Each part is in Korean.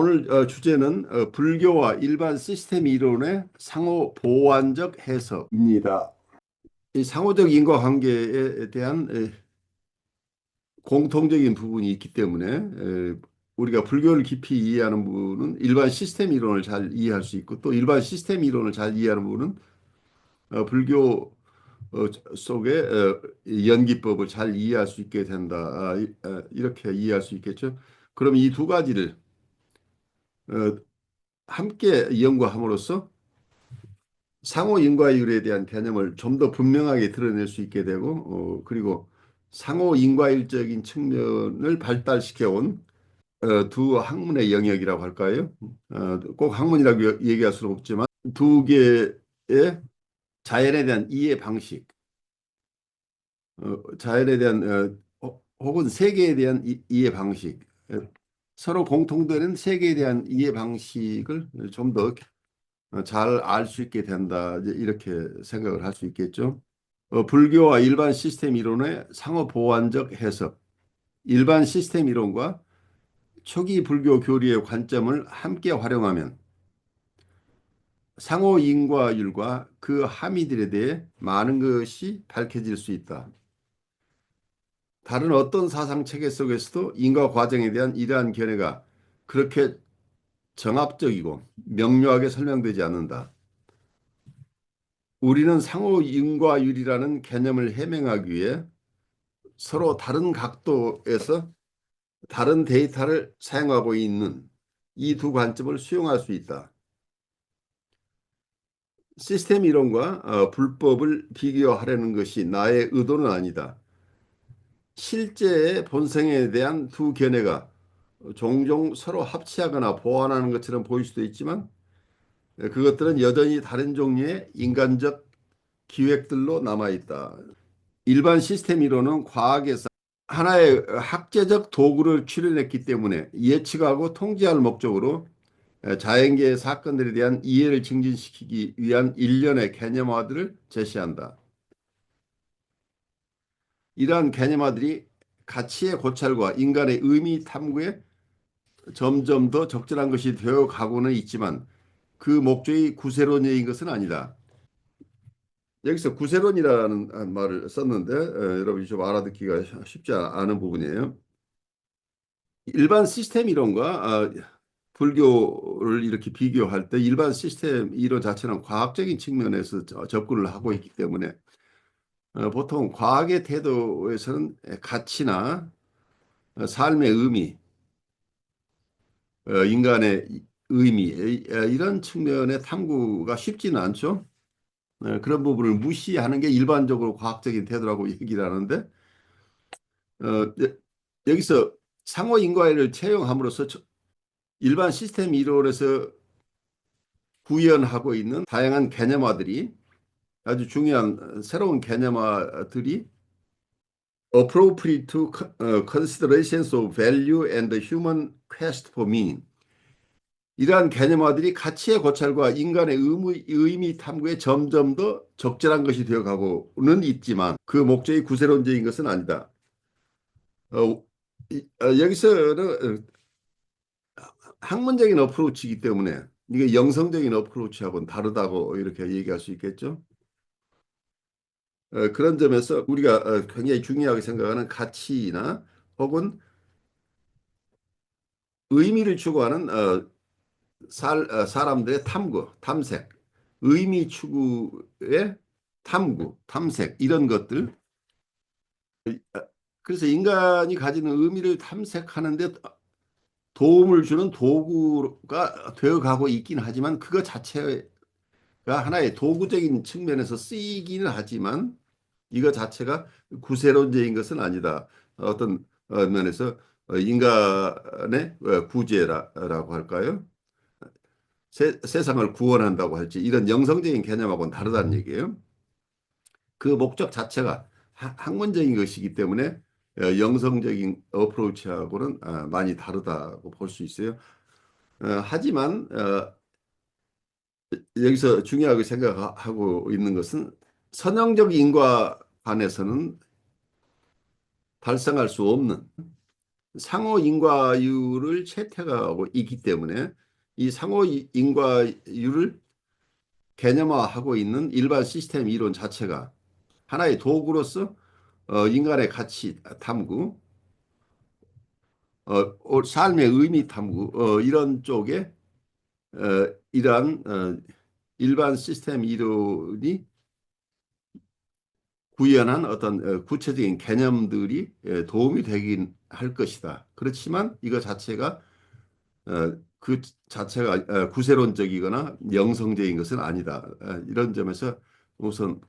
오늘 주제는 불교와 일반 시스템 이론의 상호 보완적 해석입니다. 이 상호적 인과관계에 대한 공통적인 부분이 있기 때문에 우리가 불교를 깊이 이해하는 분은 일반 시스템 이론을 잘 이해할 수 있고, 또 일반 시스템 이론을 잘 이해하는 분은 불교 속의 연기법을 잘 이해할 수 있게 된다. 이렇게 이해할 수 있겠죠. 그럼 이 두 가지를 어, 함께 연구함으로써 상호 인과율에 대한 개념을 좀 더 분명하게 드러낼 수 있게 되고, 그리고 상호 인과율적인 측면을 발달시켜 온 두 학문의 영역이라고 할까요? 꼭 학문이라고 얘기할 수는 없지만 두 개의 자연에 대한 이해 방식, 자연에 대한 혹은 세계에 대한 이해 방식, 서로 공통되는 세계에 대한 이해 방식을 좀 더 잘 알 수 있게 된다. 이제 이렇게 생각을 할 수 있겠죠. 불교와 일반 시스템 이론의 상호 보완적 해석. 일반 시스템 이론과 초기 불교 교리의 관점을 함께 활용하면 상호 인과율과 그 함의들에 대해 많은 것이 밝혀질 수 있다. 다른 어떤 사상 체계 속에서도 인과 과정에 대한 이러한 견해가 그렇게 정합적이고 명료하게 설명되지 않는다. 우리는 상호 인과율이라는 개념을 해명하기 위해 서로 다른 각도에서 다른 데이터를 사용하고 있는 이 두 관점을 수용할 수 있다. 시스템 이론과 불법을 비교하려는 것이 나의 의도는 아니다. 실제의 본성에 대한 두 견해가 종종 서로 합치하거나 보완하는 것처럼 보일 수도 있지만, 그것들은 여전히 다른 종류의 인간적 기획들로 남아있다. 일반 시스템 이론은 과학에서 하나의 학제적 도구를 출연했기 때문에 예측하고 통제할 목적으로 자연계의 사건들에 대한 이해를 증진시키기 위한 일련의 개념화들을 제시한다. 이러한 개념화들이 가치의 고찰과 인간의 의미 탐구에 점점 더 적절한 것이 되어 가고는 있지만, 그 목적이 구세론인 것은 아니다. 여기서 구세론이라는 말을 썼는데 여러분이 좀 알아듣기가 쉽지 않은 부분이에요. 일반 시스템 이론과 불교를 이렇게 비교할 때 일반 시스템 이론 자체는 과학적인 측면에서 접근을 하고 있기 때문에 보통 과학의 태도에서는 가치나 삶의 의미, 인간의 의미, 이런 측면의 탐구가 쉽지는 않죠. 그런 부분을 무시하는 게 일반적으로 과학적인 태도라고 얘기를 하는데, 어, 여기서 상호 인과를 채용함으로써 일반 시스템 이론에서 구현하고 있는 다양한 개념화들이, 아주 중요한 새로운 개념화들이 appropriate to considerations of value and the human quest for meaning, 이러한 개념화들이 가치의 고찰과 인간의 의미 탐구에 점점 더 적절한 것이 되어가고는 있지만 그 목적이 구세론적인 것은 아니다. 어, 여기서는 학문적인 어프로치이기 때문에 이게 영성적인 어프로치하고는 다르다고 이렇게 얘기할 수 있겠죠. 그런 점에서 우리가 굉장히 중요하게 생각하는 가치나 혹은 의미를 추구하는 사람들의 탐구, 탐색, 의미 추구의 탐구, 탐색, 이런 것들. 그래서 인간이 가지는 의미를 탐색하는데 도움을 주는 도구가 되어가고 있긴 하지만, 그것 자체가 하나의 도구적인 측면에서 쓰이기는 하지만 이거 자체가 구세론적인 것은 아니다. 어떤 면에서 인간의 구제라고 할까요? 세상을 구원한다고 할지 이런 영성적인 개념하고는 다르다는 얘기예요. 그 목적 자체가 학문적인 것이기 때문에 영성적인 어프로치하고는 많이 다르다고 볼 수 있어요. 하지만 여기서 중요하게 생각하고 있는 것은 선형적 인과관에서는 달성할 수 없는 상호 인과율을 채택하고 있기 때문에 이 상호 인과율을 개념화하고 있는 일반 시스템 이론 자체가 하나의 도구로서 인간의 가치 탐구, 삶의 의미 탐구 이런 쪽에 이러한 일반 시스템 이론이 구현한 어떤 구체적인 개념들이 도움이 되긴 할 것이다. 그렇지만 이거 자체가 그 자체가 구세론적이거나 영성적인 것은 아니다. 이런 점에서 우선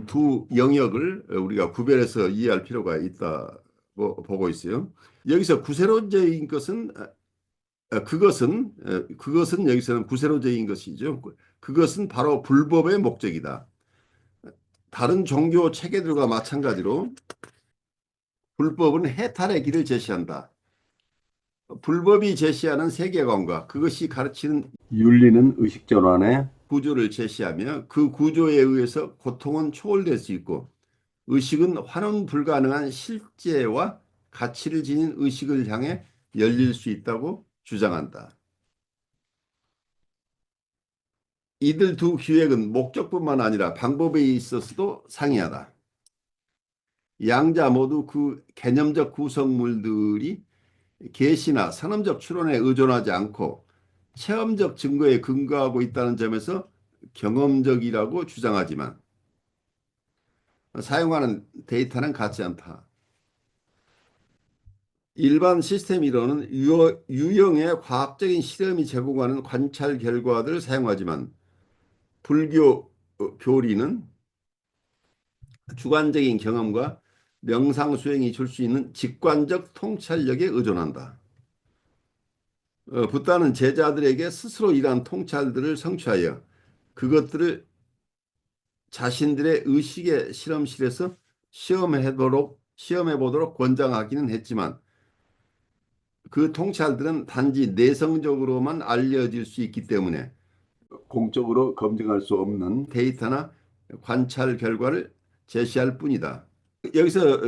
두 영역을 우리가 구별해서 이해할 필요가 있다고 보고 있어요. 여기서 구세론적인 것은 그것은 여기서는 구세론적인 것이죠. 그것은 바로 불법의 목적이다. 다른 종교 체계들과 마찬가지로 불법은 해탈의 길을 제시한다. 불법이 제시하는 세계관과 그것이 가르치는 윤리는 의식 전환의 구조를 제시하며 그 구조에 의해서 고통은 초월될 수 있고 의식은 환원 불가능한 실제와 가치를 지닌 의식을 향해 열릴 수 있다고 주장한다. 이들 두 기획은 목적뿐만 아니라 방법에 있어서도 상이하다. 양자 모두 그 개념적 구성물들이 계시나 선언적 추론에 의존하지 않고 체험적 증거에 근거하고 있다는 점에서 경험적이라고 주장하지만 사용하는 데이터는 같지 않다. 일반 시스템 이론은 유형의 과학적인 실험이 제공하는 관찰 결과들을 사용하지만 불교 교리는 주관적인 경험과 명상 수행이 줄 수 있는 직관적 통찰력에 의존한다. 붓다는 제자들에게 스스로 이러한 통찰들을 성취하여 그것들을 자신들의 의식의 실험실에서 시험해 보도록 권장하기는 했지만 그 통찰들은 단지 내성적으로만 알려질 수 있기 때문에 공적으로 검증할 수 없는 데이터나 관찰 결과를 제시할 뿐이다. 여기서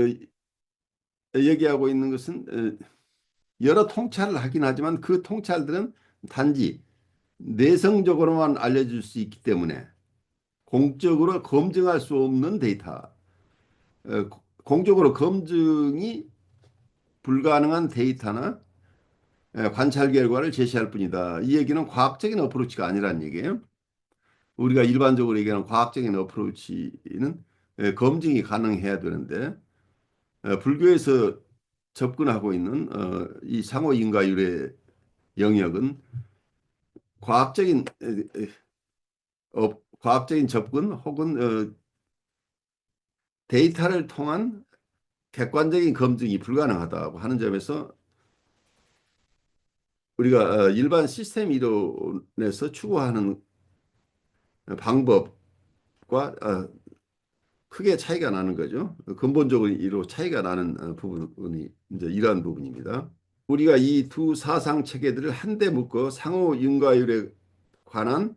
얘기하고 있는 것은 여러 통찰을 하긴 하지만 그 통찰들은 단지 내성적으로만 알려질 수 있기 때문에 공적으로 검증할 수 없는 데이터, 공적으로 검증이 불가능한 데이터나 관찰 결과를 제시할 뿐이다. 이 얘기는 과학적인 어프로치가 아니라는 얘기예요. 우리가 일반적으로 얘기하는 과학적인 어프로치는 검증이 가능해야 되는데 불교에서 접근하고 있는 이 상호 인과율의 영역은 과학적인 과학적인 접근 혹은 데이터를 통한 객관적인 검증이 불가능하다고 하는 점에서 우리가 일반 시스템 이론에서 추구하는 방법과 크게 차이가 나는 거죠. 근본적으로 이로 차이가 나는 부분이 이제 이러한 부분입니다. 우리가 이 두 사상 체계들을 한데 묶어 상호 인과율에 관한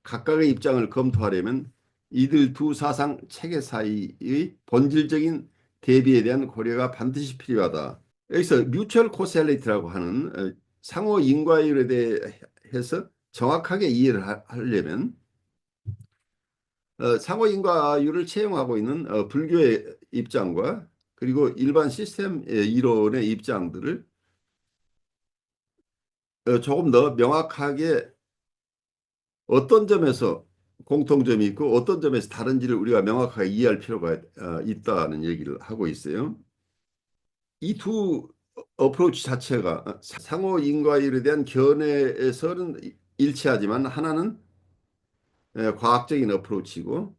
각각의 입장을 검토하려면 이들 두 사상 체계 사이의 본질적인 대비에 대한 고려가 반드시 필요하다. 여기서 뮤추얼 코셀리티라고 하는 상호 인과율에 대해서 정확하게 이해를 하려면 상호 인과율을 채용하고 있는 불교의 입장과 그리고 일반 시스템 이론의 입장들을 조금 더 명확하게 어떤 점에서 공통점이 있고 어떤 점에서 다른지를 우리가 명확하게 이해할 필요가 있다는 얘기를 하고 있어요. 이 두 어프로치 자체가 상호 인과율에 대한 견해에서는 일치하지만 하나는 과학적인 어프로치고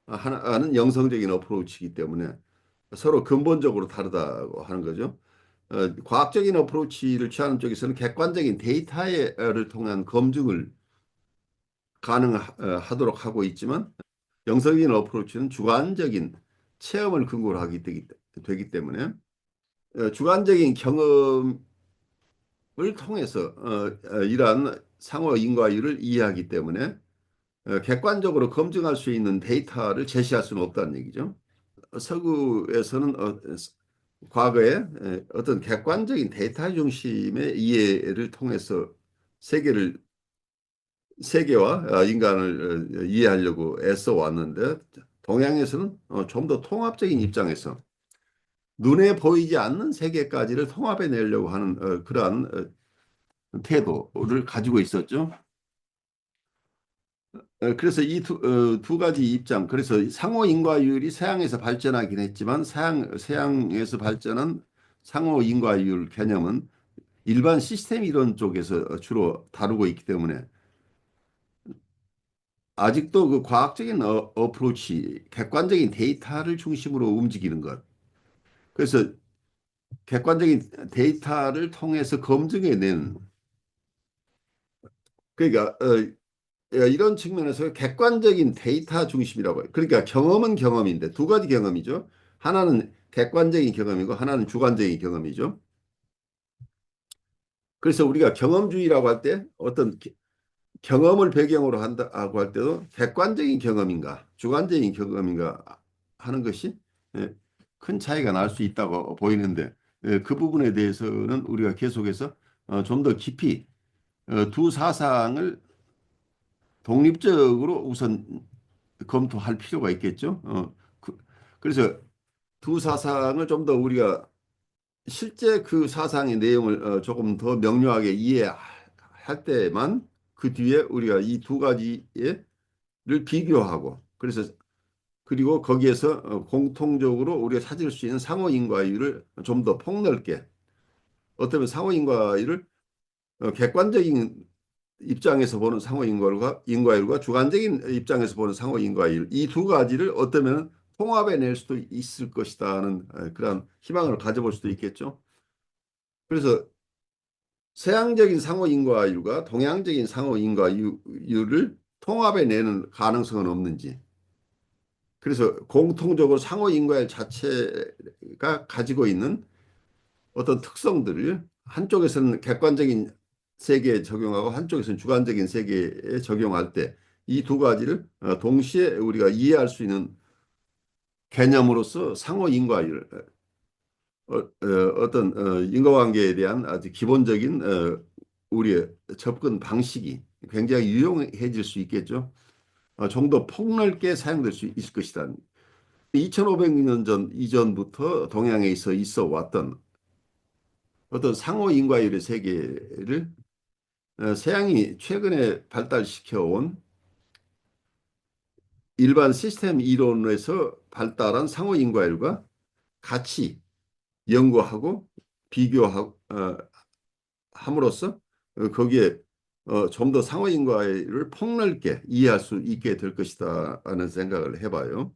하나는 영성적인 어프로치이기 때문에 서로 근본적으로 다르다고 하는 거죠. 과학적인 어프로치를 취하는 쪽에서는 객관적인 데이터를 통한 검증을 가능하도록 하고 있지만 영성적인 어프로치는 주관적인 체험을 근거로 되기 때문에 주관적인 경험을 통해서 이러한 상호 인과율을 이해하기 때문에 객관적으로 검증할 수 있는 데이터를 제시할 수는 없다는 얘기죠. 서구에서는 과거에 어떤 객관적인 데이터 중심의 이해를 통해서 세계를 세계와 인간을 이해하려고 애써 왔는데 동양에서는 좀 더 통합적인 입장에서 눈에 보이지 않는 세계까지를 통합해 내려고 하는 그러한 태도를 가지고 있었죠. 그래서 이 두 가지 입장, 그래서 상호 인과율이 서양에서 발전하긴 했지만 서양에서 발전한 상호 인과율 개념은 일반 시스템 이론 쪽에서 주로 다루고 있기 때문에 아직도 그 과학적인 어프로치, 객관적인 데이터를 중심으로 움직이는 것. 그래서 객관적인 데이터를 통해서 검증해낸, 그러니까 이런 측면에서 객관적인 데이터 중심이라고 해요. 그러니까 경험은 경험인데 두 가지 경험이죠. 하나는 객관적인 경험이고 하나는 주관적인 경험이죠. 그래서 우리가 경험주의라고 할 때 어떤 경험을 배경으로 한다고 할 때도 객관적인 경험인가 주관적인 경험인가 하는 것이 큰 차이가 날 수 있다고 보이는데 그 부분에 대해서는 우리가 계속해서 좀 더 깊이 두 사상을 독립적으로 우선 검토할 필요가 있겠죠. 그래서 두 사상을 좀 더 우리가 실제 그 사상의 내용을 조금 더 명료하게 이해할 때만 그 뒤에 우리가 이 두 가지를 비교하고 그래서 그리고 거기에서 공통적으로 우리가 찾을 수 있는 상호 인과율을 좀 더 폭넓게 어쩌면 상호 인과율을 객관적인 입장에서 보는 상호 인과율과 주관적인 입장에서 보는 상호 인과율 이 두 가지를 어쩌면 통합해 낼 수도 있을 것이다는 그런 희망을 가져볼 수도 있겠죠. 그래서 서양적인 상호 인과율과 동양적인 상호 인과율을 통합해 내는 가능성은 없는지. 그래서 공통적으로 상호 인과율 자체가 가지고 있는 어떤 특성들을 한쪽에서는 객관적인 세계에 적용하고 한쪽에서는 주관적인 세계에 적용할 때 이 두 가지를 동시에 우리가 이해할 수 있는 개념으로서 상호 인과율, 어떤 인과관계에 대한 아주 기본적인 우리의 접근 방식이 굉장히 유용해질 수 있겠죠. 좀 더 폭넓게 사용될 수 있을 것이다. 2500년 전 이전부터 동양에 있어 왔던 어떤 상호 인과율의 세계를 서양이 최근에 발달시켜 온 일반 시스템 이론에서 발달한 상호 인과율과 같이 연구하고 비교하고 함으로써 거기에 좀 더 상호 인과를 폭넓게 이해할 수 있게 될 것이다 하는 생각을 해봐요.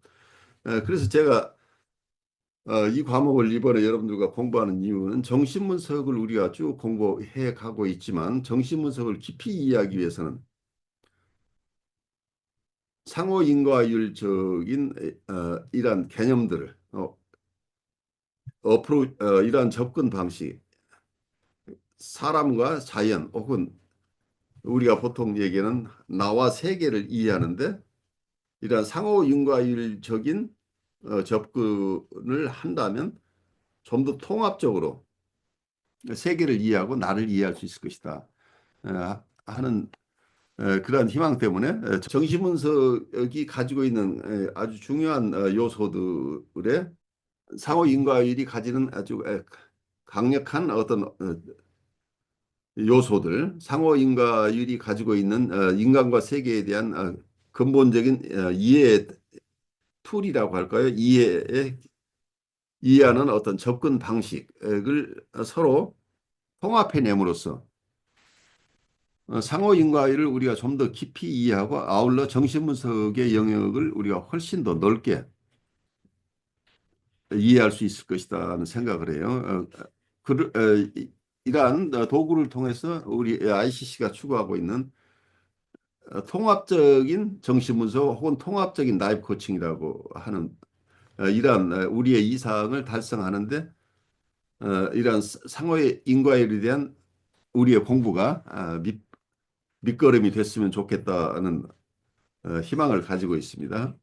그래서 제가 이 과목을 이번에 여러분들과 공부하는 이유는 정신분석을 우리가 쭉 공부해 가고 있지만 정신분석을 깊이 이해하기 위해서는 상호 인과율적인 이러한 개념들을 이러한 접근 방식 사람과 자연 혹은 우리가 보통 얘기하는 나와 세계를 이해하는데 이러한 상호인과율적인 접근을 한다면 좀 더 통합적으로 세계를 이해하고 나를 이해할 수 있을 것이다 하는 그러한 희망 때문에 정신분석이 가지고 있는 아주 중요한 요소들의 상호인과율이 가지는 아주 강력한 어떤 요소들, 상호인과율이 가지고 있는 인간과 세계에 대한 근본적인 이해 툴이라고 할까요? 이해하는 어떤 접근 방식을 서로 통합해냄으로써 상호인과율을 우리가 좀 더 깊이 이해하고 아울러 정신분석의 영역을 우리가 훨씬 더 넓게 이해할 수 있을 것이다는 생각을 해요. 이러한 도구를 통해서 우리 ICC가 추구하고 있는 통합적인 정신분석 혹은 통합적인 라이프 코칭이라고 하는 이러한 우리의 이상을 달성하는데 이러한 상호의 인과에 대한 우리의 공부가 밑거름이 됐으면 좋겠다는 희망을 가지고 있습니다.